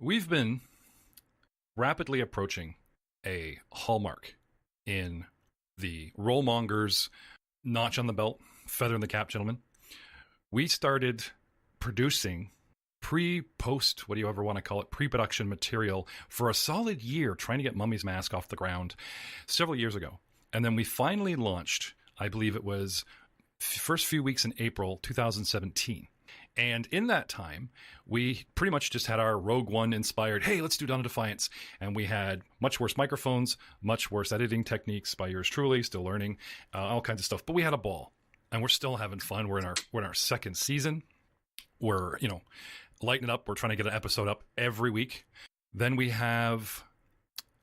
We've been rapidly approaching a hallmark in the Mongers notch on the belt, feather in the cap, gentlemen. We started producing post, what do you ever want to call it, pre-production material for a solid year, trying to get Mummy's Mask off the ground several years ago. And then we finally launched, I believe it was first few weeks in April 2017. And in that time, we pretty much just had our Rogue One inspired, hey, let's do Dawn of Defiance. And we had much worse microphones, much worse editing techniques by yours truly, still learning, all kinds of stuff. But we had a ball, and we're still having fun. We're in our second season. We're, lighting it up. We're trying to get an episode up every week. Then we have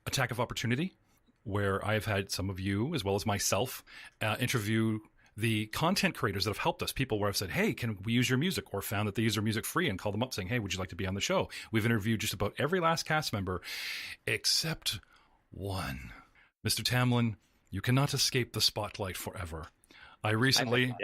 Attack of Opportunity, where I've had some of you, as well as myself, interview the content creators that have helped us, people where I've said, hey, can we use your music? Or found that they use their music free and called them up saying, hey, would you like to be on the show? We've interviewed just about every last cast member except one. Mr. Tamlin, you cannot escape the spotlight forever. I recently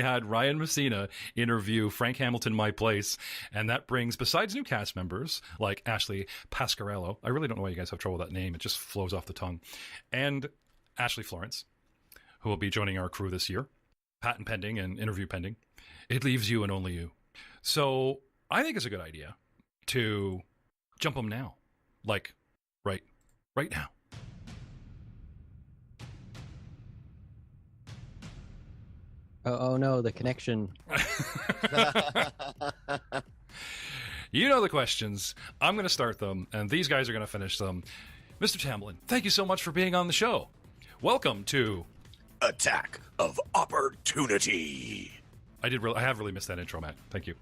had Ryan Messina interview Frank Hamilton, My Place, and that brings, besides new cast members like Ashley Pasquarello, I really don't know why you guys have trouble with that name, it just flows off the tongue, and Ashley Florence, who will be joining our crew this year, patent pending and interview pending. It leaves you and only you. So I think it's a good idea to jump them now, like right now. Oh no, the connection. You know the questions. I'm going to start them, and these guys are going to finish them. Mr. Tamlin, thank you so much for being on the show. Welcome to Attack of Opportunity. I have really missed that intro, Matt. Thank you.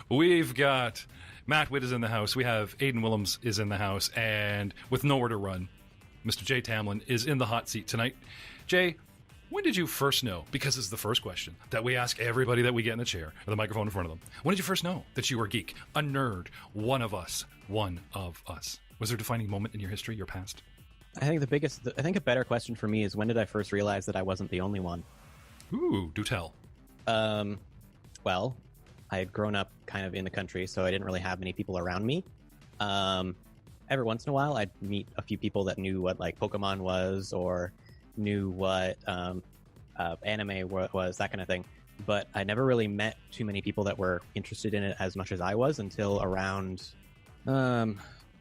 We've got Matt Witt is in the house. We have Aiden Willems is in the house, and with nowhere to run, Mr. Jay Tamlin is in the hot seat tonight. Jay, when did you first know, because this is the first question that we ask everybody that we get in the chair, or the microphone in front of them, when did you first know that you were a geek, a nerd, one of us? Was there a defining moment in your history, your past? I think a better question for me is, when did I first realize that I wasn't the only one? Ooh, do tell. Well, I had grown up kind of in the country, so I didn't really have many people around me. Every once in a while, I'd meet a few people that knew what like Pokemon was, or knew what anime was, that kind of thing. But I never really met too many people that were interested in it as much as I was until around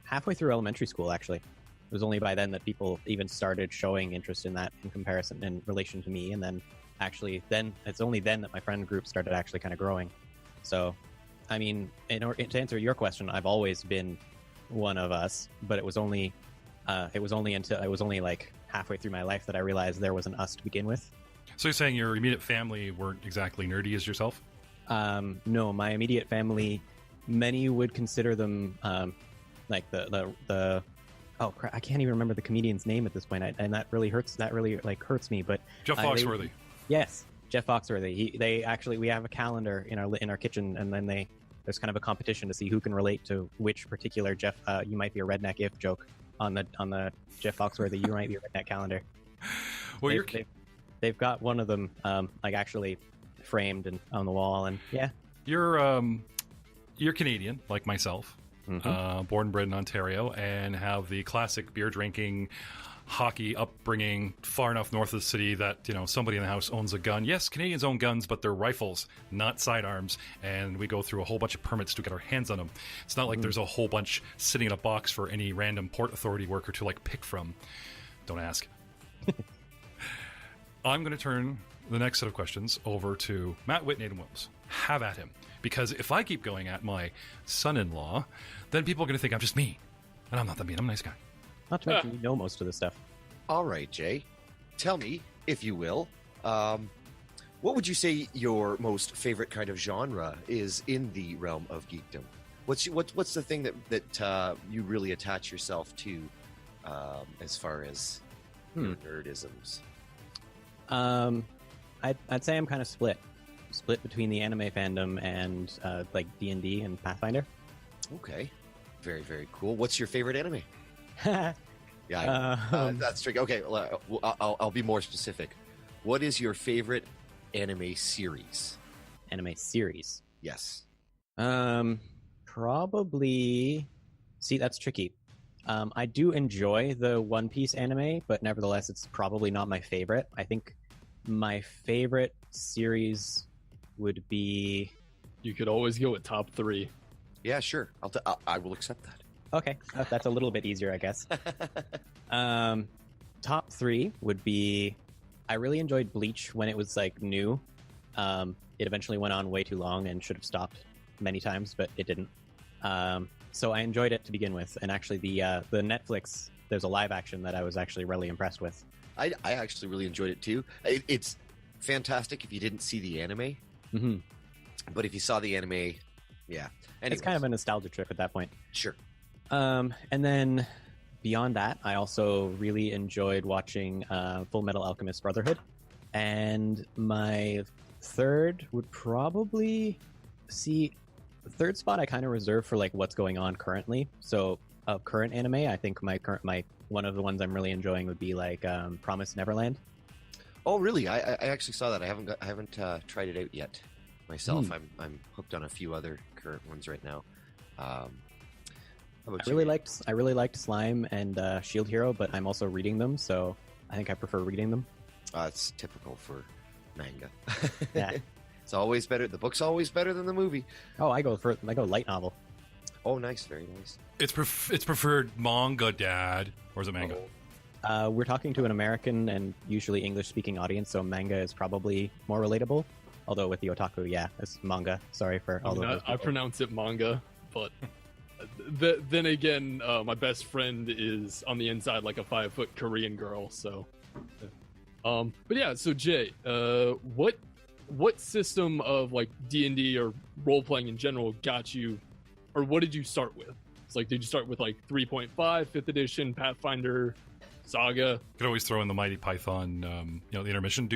halfway through elementary school, actually. It was only by then that people even started showing interest in that in relation to me. And then it's only then that my friend group started actually kind of growing. So, I mean, to answer your question, I've always been one of us, but it was only like halfway through my life that I realized there was an us to begin with. So you're saying your immediate family weren't exactly nerdy as yourself? No, my immediate family, many would consider them like the oh crap, I can't even remember the comedian's name at this point, and that really hurts. That really hurts me. But Jeff Foxworthy. Yes, Jeff Foxworthy. We have a calendar in our kitchen, and then there's kind of a competition to see who can relate to which particular Jeff. You might be a redneck if joke on the Jeff Foxworthy. You might be a redneck calendar. Well, they've got one of them like actually framed and on the wall, and yeah. You're Canadian, like myself. Mm-hmm. Born and bred in Ontario, and have the classic beer drinking, hockey upbringing far enough north of the city that somebody in the house owns a gun. Yes, Canadians own guns, but they're rifles, not sidearms, and we go through a whole bunch of permits to get our hands on them. It's not like there's a whole bunch sitting in a box for any random Port Authority worker to pick from. Don't ask. I'm going to turn the next set of questions over to Matt Witt and Aiden Willems. Have at him. Because if I keep going at my son-in-law, then people are going to think I'm just mean. And I'm not that mean. I'm a nice guy. Not to mention you know most of the stuff. All right, Jay. Tell me, if you will, what would you say your most favorite kind of genre is in the realm of geekdom? What's the thing that you really attach yourself to as far as your nerdisms? I'd say I'm kind of split between the anime fandom and like D&D and Pathfinder. Okay, very, very cool. What's your favorite anime? That's tricky. Okay, I'll be more specific. What is your favorite anime series? Anime series? Yes. Probably. See, that's tricky. I do enjoy the One Piece anime, but nevertheless, it's probably not my favorite. I think my favorite series would be. You could always go with top 3. Yeah, sure. I will accept that. Okay, that's a little bit easier, I guess. Top 3 would be. I really enjoyed Bleach when it was like new. It eventually went on way too long and should have stopped many times, but it didn't. So I enjoyed it to begin with, and actually the Netflix, there's a live action that I was actually really impressed with. I actually really enjoyed it too. It's fantastic if you didn't see the anime, Mm-hmm. but if you saw the anime, yeah. It's kind of a nostalgia trip at that point. Sure. And then beyond that, I also really enjoyed watching Full Metal Alchemist Brotherhood, and my third would probably see. The third spot I kind of reserve for like what's going on currently. So of current anime, I think my one of the ones I'm really enjoying would be like Promised Neverland. Oh, really? I actually saw that. I haven't tried it out yet myself. I'm hooked on a few other current ones right now. How about I really liked Slime and Shield Hero, but I'm also reading them, so I think I prefer reading them. It's typical for manga. Yeah. It's always better. The book's always better than the movie. Oh, I go light novel. Oh, nice, very nice. It's preferred manga, Dad, or is it manga? We're talking to an American and usually English-speaking audience, so manga is probably more relatable. Although with the otaku, yeah, it's manga. Sorry for all of those I people. pronounce it manga, but then again, my best friend is on the inside like a 5-foot Korean girl. So, but yeah. So Jay, what system of like D&D or role playing in general got you, or what did you start with? It's like, did you start with like 3.5, 5th edition, Pathfinder, Saga? Could always throw in the Mighty Python, the intermission.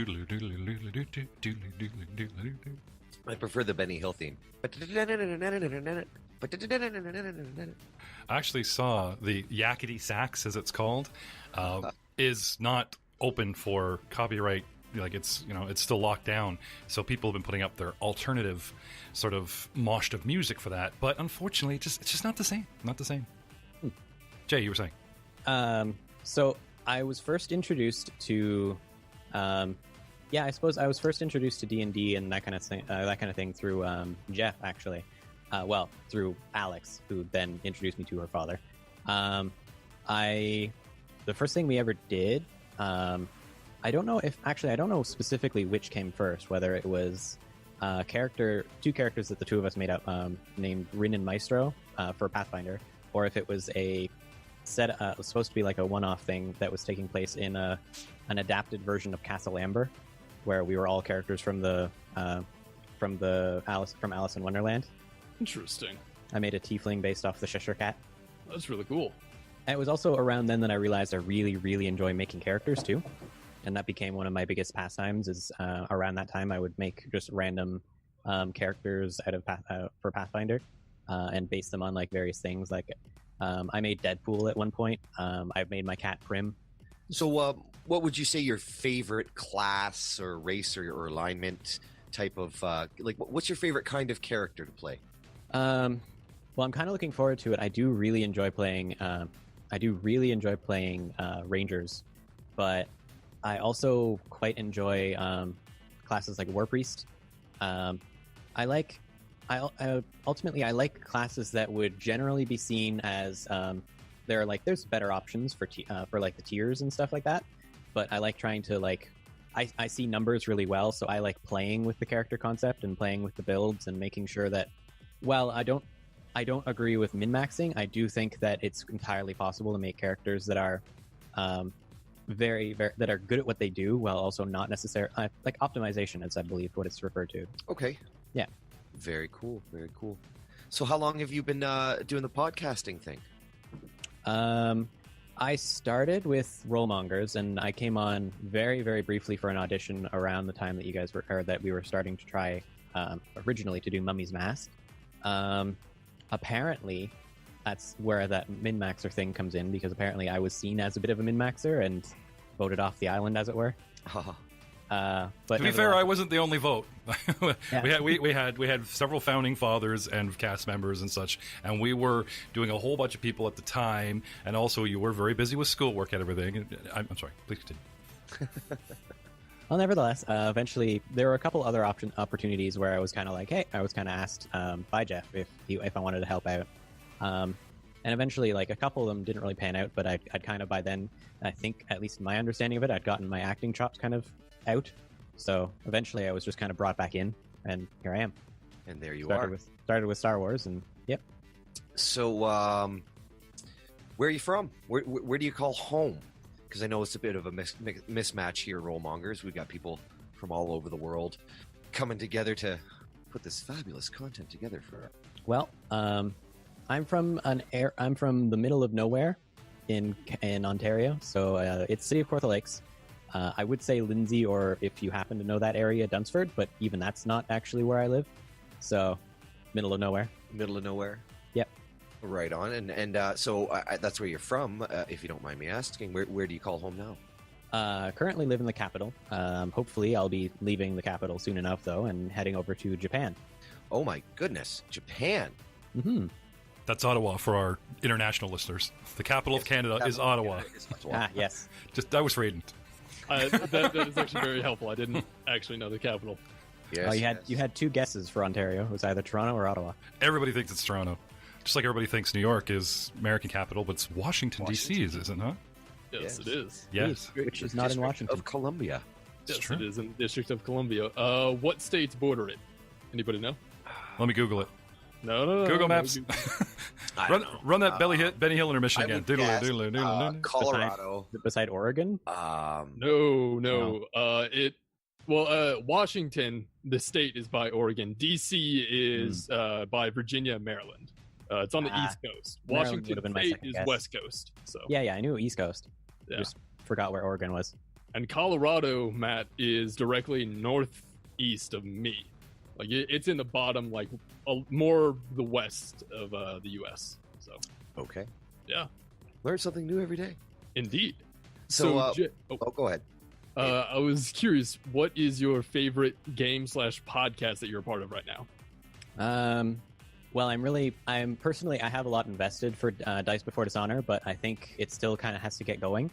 I prefer the Benny Hill theme. I actually saw the Yakety Sax, as it's called, is not open for copyright. Like it's still locked down, so people have been putting up their alternative sort of mosh of music for that. But unfortunately, it's just not the same. Not the same. Jay, you were saying? So I was first introduced to, I suppose I was first introduced to D&D and that kind of thing through Jeff actually. Through Alex, who then introduced me to her father. The first thing we ever did. I don't know specifically which came first, whether it was two characters that the two of us made up, named Rin and Maestro for Pathfinder, or if it was a set. It was supposed to be like a one-off thing that was taking place in an adapted version of Castle Amber, where we were all characters from Alice in Wonderland. Interesting. I made a tiefling based off the Cheshire Cat. That's really cool. And it was also around then that I realized I really, really enjoy making characters too. And that became one of my biggest pastimes. Is around that time I would make just random characters out of for Pathfinder and base them on like various things. Like I made Deadpool at one point. I've made my cat Prim. So, what would you say your favorite class or race or alignment type of what's your favorite kind of character to play? Well, I'm kind of looking forward to it. I do really enjoy playing. Rangers, but I also quite enjoy classes like War Priest. Ultimately I like classes that would generally be seen as there's better options for like the tiers and stuff like that. But I like trying to I see numbers really well, so I like playing with the character concept and playing with the builds and making sure that while I don't agree with min-maxing, I do think that it's entirely possible to make characters that are very, very that are good at what they do while also not necessarily like optimization, as I believe what it's referred to. Okay. Yeah. Very cool. Very cool. So how long have you been doing the podcasting thing? I started with Mongers, and I came on very, very briefly for an audition around the time that you guys were, or that we were starting to try originally to do Mummy's Mask. Apparently, that's where that min-maxer thing comes in, because apparently I was seen as a bit of a min-maxer and voted off the island, as it were. But To be fair, nevertheless- I wasn't the only vote. Yeah. we had several founding fathers and cast members and such, and we were doing a whole bunch of people at the time. And also, you were very busy with schoolwork and everything. I'm sorry. Please continue. Well, nevertheless, eventually there were a couple other opportunities where I was kind of like, hey, I was kind of asked by Jeff if I wanted to help out, and eventually, like a couple of them didn't really pan out. But I'd kind of by then, I think at least my understanding of it, I'd gotten my acting chops kind of out. So eventually, I was just kind of brought back in, and here I am. And there you started are. Started with Star Wars, and yep. So, where are you from? Where do you call home? Because I know it's a bit of a mismatch here, Rollmongers. We've got people from all over the world coming together to put this fabulous content together for. Well, I'm from I'm from the middle of nowhere in Ontario, so it's City of Kawartha Lakes. I would say Lindsay, or if you happen to know that area, Dunsford, but even that's not actually where I live. So, middle of nowhere. Middle of nowhere. Yep. Right on, and so that's where you're from. If you don't mind me asking, where do you call home now? Currently live in the capital. Hopefully, I'll be leaving the capital soon enough, though, and heading over to Japan. Oh my goodness, Japan! Mm-hmm. That's Ottawa for our international listeners. The capital of Canada is Ottawa. Ah, yes. Just that was for Aiden. That is actually very helpful. I didn't actually know the capital. Yes, Oh, you had two guesses for Ontario. It was either Toronto or Ottawa. Everybody thinks it's Toronto. Just like everybody thinks New York is American capital, but it's Washington, D.C., is it not? Yes, Yes. it is. Yes. Which is not in District Washington. of Columbia. It's Yes, true. it is in the District of Columbia. What states border it? Anybody know? Let me Google it. No. Google no, Maps. I run, don't know. run that Benny Hill intermission I again. would Doodle, guess, doodle, doodle, doodle. Colorado. Beside Oregon? No. Washington, the state, is by Oregon. D.C. is by Virginia, Maryland. It's on the East Coast. Maryland Washington would've been my State second is guess. West Coast. So Yeah, I knew East Coast. Yeah. Just forgot where Oregon was. And Colorado, Matt, is directly northeast of me. Like it's in the bottom, like more the west of the U.S. So Okay. yeah, Learn something new every day. indeed. So, Jay- go ahead. I was curious, what is your favorite game / podcast that you're a part of right now? Well, I'm personally, I have a lot invested for Dice Before Dishonor, but I think it still kind of has to get going.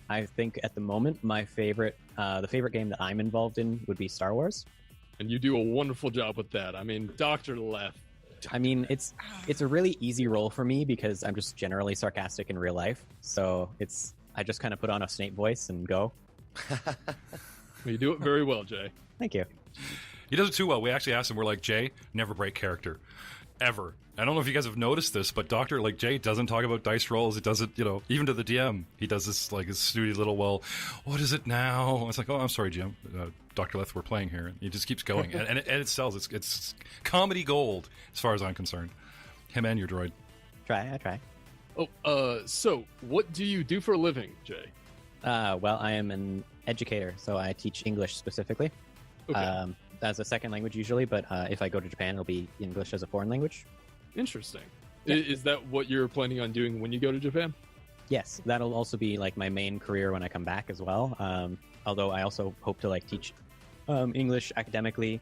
I think at the moment, my favorite, the favorite game that I'm involved in would be Star Wars. And you do a wonderful job with that. I mean, Dr. Left. I mean, it's a really easy role for me because I'm just generally sarcastic in real life. So I just kind of put on a Snape voice and go. You do it very well, Jay. Thank you. He does it too well. We actually asked him, we're like, Jay, never break character. Ever. I don't know if you guys have noticed this, but Jay doesn't talk about dice rolls. He does it, even to the DM. He does this, like, his snooty little, well, what is it now? It's like, oh, I'm sorry, GM. Dr. Leth, we're playing here. He just keeps going. and it sells. It's comedy gold, as far as I'm concerned. Him and your droid. I try. Oh, so what do you do for a living, Jay? Well, I am an educator, so I teach English specifically. Okay. As a second language usually, but if I go to Japan, it'll be English as a foreign language. Interesting. Yeah. Is that what you're planning on doing when you go to Japan? Yes, that'll also be like my main career when I come back as well. Although I also hope to like teach English academically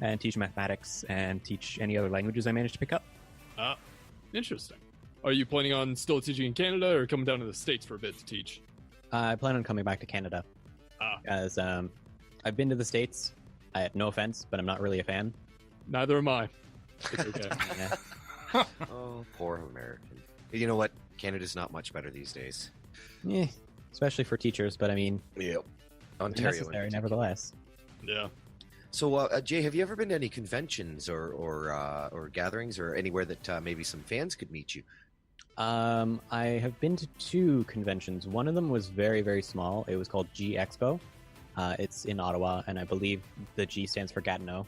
and teach mathematics and teach any other languages I manage to pick up. Interesting. Are you planning on still teaching in Canada or coming down to the States for a bit to teach? I plan on coming back to Canada. As I've been to the States. No offense, but I'm not really a fan. Neither am I. It's okay. Yeah. Oh, poor American. You know what? Canada's not much better these days. Yeah, especially for teachers, but I mean, Yep. Ontario. in necessary particular. nevertheless. Yeah. So, Jay, have you ever been to any conventions or gatherings or anywhere that maybe some fans could meet you? I have been to 2 conventions. One of them was very, very small. It was called G Expo. It's in Ottawa, and I believe the G stands for Gatineau.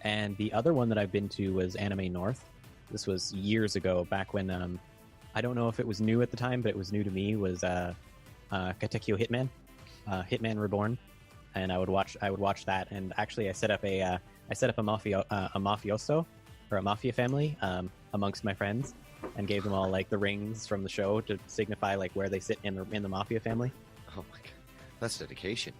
And the other one that I've been to was Anime North. This was years ago, back when I don't know if it was new at the time, but it was new to me. Was Katekyo Hitman, Hitman Reborn, and I would watch that. And actually, I set up a mafioso or a mafia family amongst my friends, and gave them all like the rings from the show to signify like where they sit in the mafia family. Oh my god, that's dedication.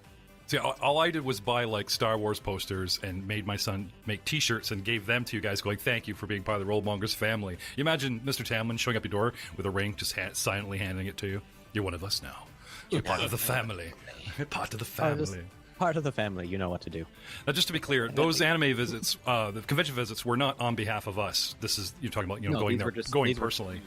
See, all I did was buy like Star Wars posters and made my son make T-shirts and gave them to you guys, going, "Thank you for being part of the Rollmongers family." You imagine Mr. Tamlin showing up your door with a ring, just silently handing it to you. You're one of us now. You're part of the family. You're part of the family. Part of the family. You know what to do. Now, just to be clear, those anime visits, the convention visits, were not on behalf of us. This is you're talking about, going there, going personally.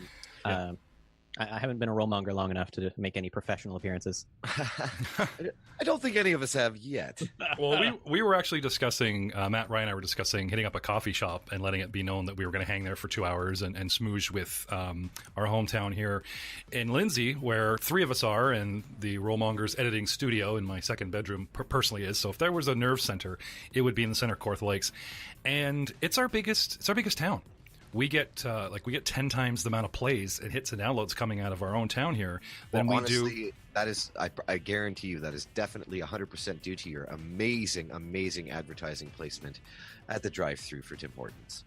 I haven't been a rollmonger long enough to make any professional appearances. I don't think any of us have yet. Well, we were actually discussing, Matt, Ryan and I were discussing hitting up a coffee shop and letting it be known that we were going to hang there for 2 hours and smooge with our hometown here in Lindsay, where 3 of us are, and the Rollmongers editing studio in my second bedroom personally is. So if there was a nerve center, it would be in the center of Corth Lakes. And it's our biggest town. We get 10 times the amount of plays and hits and downloads coming out of our own town here than we honestly, do. That is, I guarantee you, that is definitely 100% due to your amazing advertising placement at the drive-thru for Tim Hortons.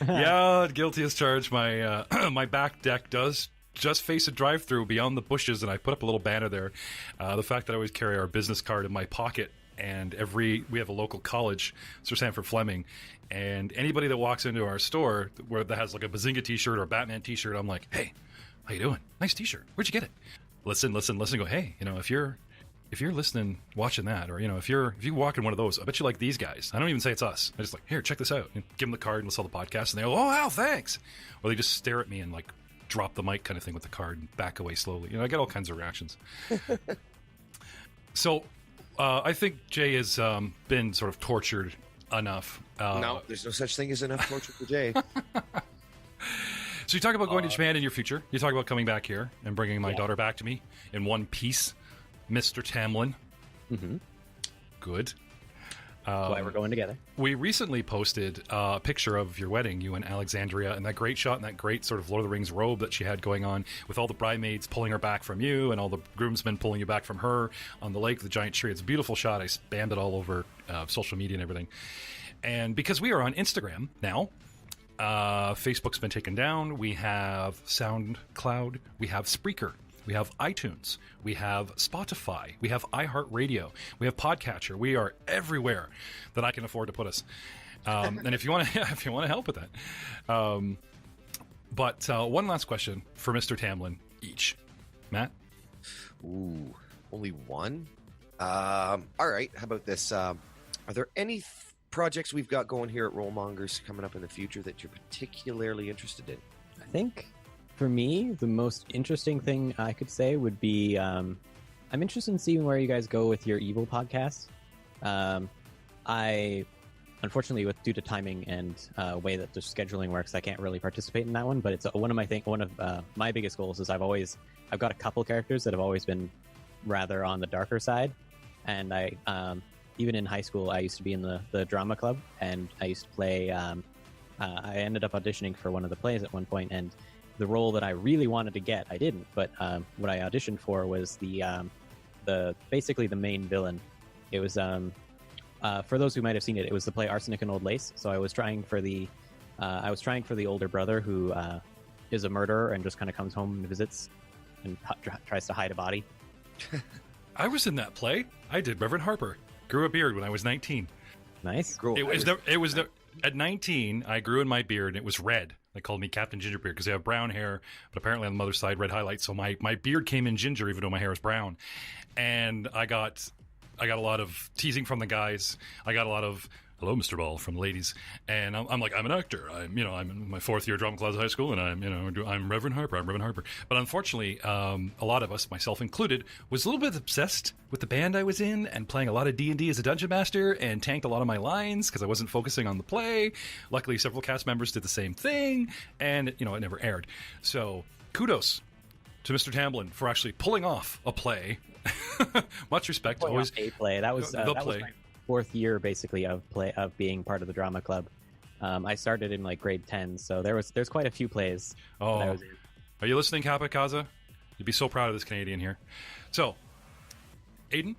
Yeah, guilty as charged. My my back deck does just face a drive-thru beyond the bushes, and I put up a little banner there. The fact that I always carry our business card in my pocket, and we have a local college, Sir Sanford Fleming, and anybody that walks into our store that has like a Bazinga t-shirt or a Batman t-shirt, I'm like, "Hey, how you doing? Nice t-shirt. Where'd you get it?" Listen. Go, "Hey, if you're listening, watching that, or if you walk in one of those, I bet you like these guys." I don't even say it's us. I just like, "Here, check this out." And give them the card and listen to the podcast, and they go, "Oh wow, thanks." Or they just stare at me and like drop the mic kind of thing with the card and back away slowly. I get all kinds of reactions. So I think Jay has been sort of tortured enough. No, there's no such thing as enough torture for Jay. So you talk about going to Japan in your future. You talk about coming back here and bringing my daughter back to me in one piece, Mr. Tamlin. Mm-hmm. Good. Why we're going together. We recently posted a picture of your wedding, you and Alexandria, and that great shot and that great sort of Lord of the Rings robe that she had going on, with all the bridesmaids pulling her back from you and all the groomsmen pulling you back from her on the lake, the giant tree. It's a beautiful shot. I spammed it all over social media and everything. And because we are on Instagram now, Facebook's been taken down. We have SoundCloud. We have Spreaker. We have iTunes. We have Spotify. We have iHeartRadio. We have Podcatcher. We are everywhere that I can afford to put us. And if you want to, help with that. But one last question for Mr. Tamlin each. Matt? Ooh, only one? All right. How about this? Are there any projects we've got going here at Rollmongers coming up in the future that you're particularly interested in? I think for me, the most interesting thing I could say would be I'm interested in seeing where you guys go with your Evil podcast. I, unfortunately, due to timing and way that the scheduling works, I can't really participate in that one. But it's one of my biggest goals is I've got a couple characters that have always been rather on the darker side, and I even in high school I used to be in the drama club, and I used to play. I ended up auditioning for one of the plays at one point, and the role that I really wanted to get, I didn't. But what I auditioned for was the basically the main villain. It was for those who might have seen it, it was the play Arsenic and Old Lace. So I was trying for the older brother who is a murderer and just kind of comes home and visits and tries to hide a body. I was in that play. I did Reverend Harper. Grew a beard when I was 19. Nice. At 19, I grew in my beard, and it was red. They called me Captain Gingerbeard because I have brown hair, but apparently on the mother's side, red highlights. So my beard came in ginger, even though my hair is brown. And I got a lot of teasing from the guys. I got a lot of "Hello, Mr. Ball" from the ladies. And I'm like, I'm an actor. I'm in my 4th year drama class at high school, and I'm Reverend Harper. I'm Reverend Harper. But unfortunately, a lot of us, myself included, was a little bit obsessed with the band I was in and playing a lot of D&D as a dungeon master, and tanked a lot of my lines because I wasn't focusing on the play. Luckily, several cast members did the same thing, and it never aired. So kudos to Mr. Tamlin for actually pulling off a play. Much respect. Always a play. That was the play. Was my 4th year basically of being part of the drama club. I started in like grade 10, so there's quite a few plays. Oh, that I was in. Are you listening, Kappa Kaza? You'd be so proud of this Canadian here. So, Aiden?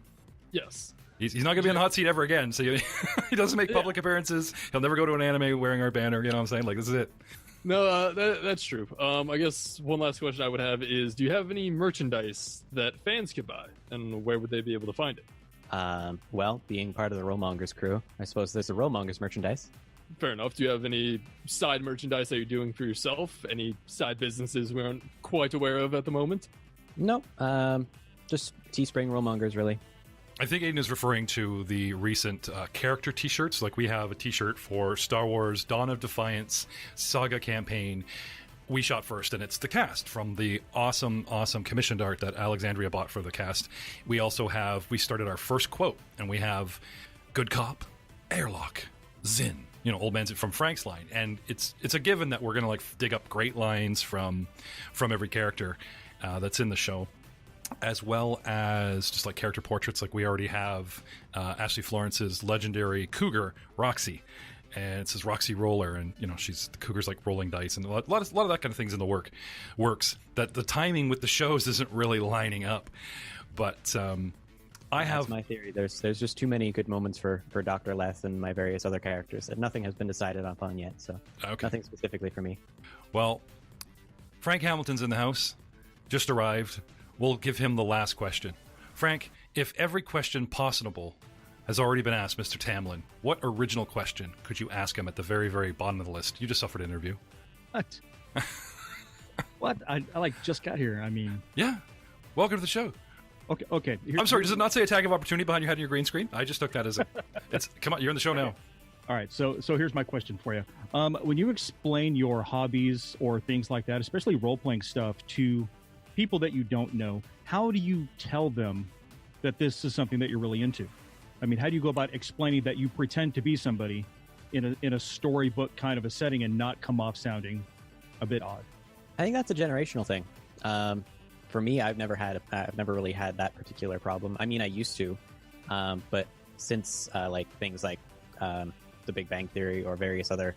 Yes. He's not going to be on the hot seat ever again, so he doesn't make public appearances. He'll never go to an anime wearing our banner, you know what I'm saying? Like, this is it. That's true. I guess one last question I would have is, do you have any merchandise that fans could buy, and where would they be able to find it? Well, being part of the Mongers crew, I suppose there's a Mongers merchandise. Fair enough. Do you have any side merchandise that you're doing for yourself? Any side businesses we aren't quite aware of at the moment? Nope. Just Teespring Mongers, really. I think Aiden is referring to the recent character t-shirts. Like, we have a t-shirt for Star Wars Dawn of Defiance Saga campaign. We shot first, and it's the cast from the awesome commissioned art that Alexandria bought for the cast. We also we started our first quote, and we have Good Cop, Airlock, Zin. Old man's from Frank's line. And it's a given that we're going to dig up great lines from every character that's in the show, as well as just character portraits. We already have Ashley Florence's legendary cougar, Roxy. And it says Roxy Roller, and the cougar's rolling dice, and a lot of that kind of things in the works. That the timing with the shows isn't really lining up, but that's my theory. There's just too many good moments for Dr. Leth and my various other characters, and nothing has been decided upon yet. So Nothing specifically for me. Well, Frank Hamilton's in the house, just arrived. We'll give him the last question. Frank, if every question possible has already been asked, Mr. Tamlin, what original question could you ask him at the very, very bottom of the list? You just suffered an interview. What? What? I just got here. I mean... Yeah. Welcome to the show. Okay. I'm sorry, does it not say attack of opportunity behind your head on your green screen? I just took that as come on, you're in the show now. All right, so here's my question for you. When you explain your hobbies or things like that, especially role-playing stuff, to people that you don't know, how do you tell them that this is something that you're really into? I mean, how do you go about explaining that you pretend to be somebody in a storybook kind of a setting and not come off sounding a bit odd? I think that's a generational thing. For me, I've never really had that particular problem. I mean, I used to, but since things like The Big Bang Theory or various other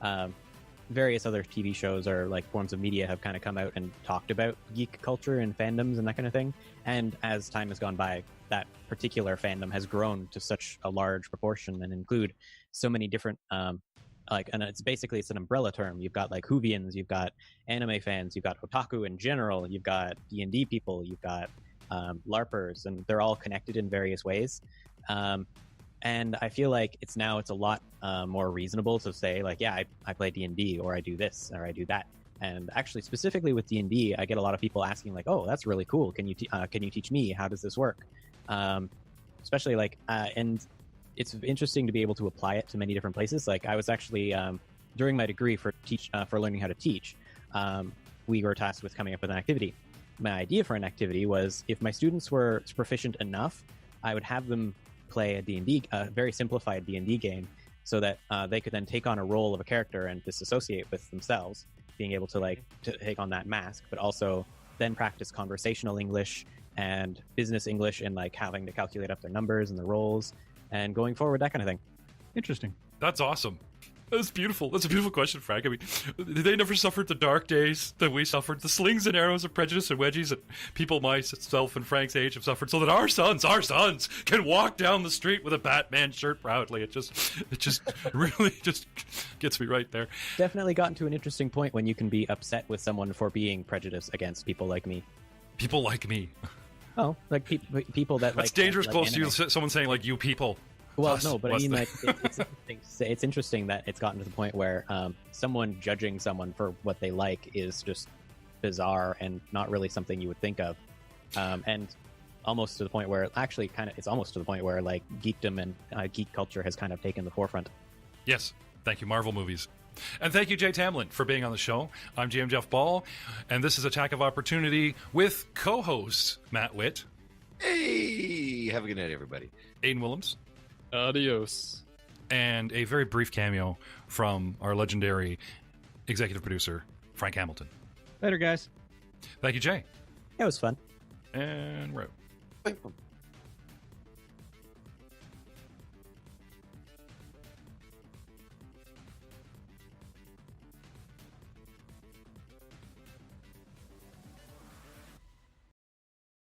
TV shows or forms of media have kind of come out and talked about geek culture and fandoms and that kind of thing. And as time has gone by, that particular fandom has grown to such a large proportion and include so many different and it's an umbrella term. You've got Whovians, you've got anime fans, you've got otaku in general, you've got D&D people, you've got LARPers, and they're all connected in various ways. And I feel like it's a lot more reasonable to say I play D&D, or I do this, or I do that. And actually, specifically with D&D, I get a lot of people asking oh, that's really cool. Can you teach me? How does this work? Especially and it's interesting to be able to apply it to many different places. I was actually during my degree for learning how to teach, we were tasked with coming up with an activity. My idea for an activity was, if my students were proficient enough, I would have them play a very simplified D&D game, so that they could then take on a role of a character and disassociate with themselves, being able to take on that mask, but also then practice conversational English and business English, and having to calculate up their numbers and the roles and going forward, that kind of thing. Interesting. That's awesome. That's beautiful. That's a beautiful question, Frank. I mean, they never suffered the dark days that we suffered, the slings and arrows of prejudice and wedgies that people myself and Frank's age have suffered, so that our sons can walk down the street with a Batman shirt proudly. It just really just gets me right there. Definitely gotten to an interesting point when you can be upset with someone for being prejudiced against people like me. People like me. Oh, people that that's dangerous close to someone saying you people. Well, no, but I mean, it's interesting that it's gotten to the point where someone judging someone for what they like is just bizarre and not really something you would think of, and almost to the point where it's almost to the point where geekdom and geek culture has kind of taken the forefront. Yes, thank you, Marvel movies. And thank you, Jay Tamlin, for being on the show. I'm GM Jeff Ball, and this is Attack of Opportunity with co-host Matt Witt. Hey, have a good night, everybody. Aiden Willems. Adios. And a very brief cameo from our legendary executive producer, Frank Hamilton. Later, guys. Thank you, Jay. It was fun. And we're out. Bye.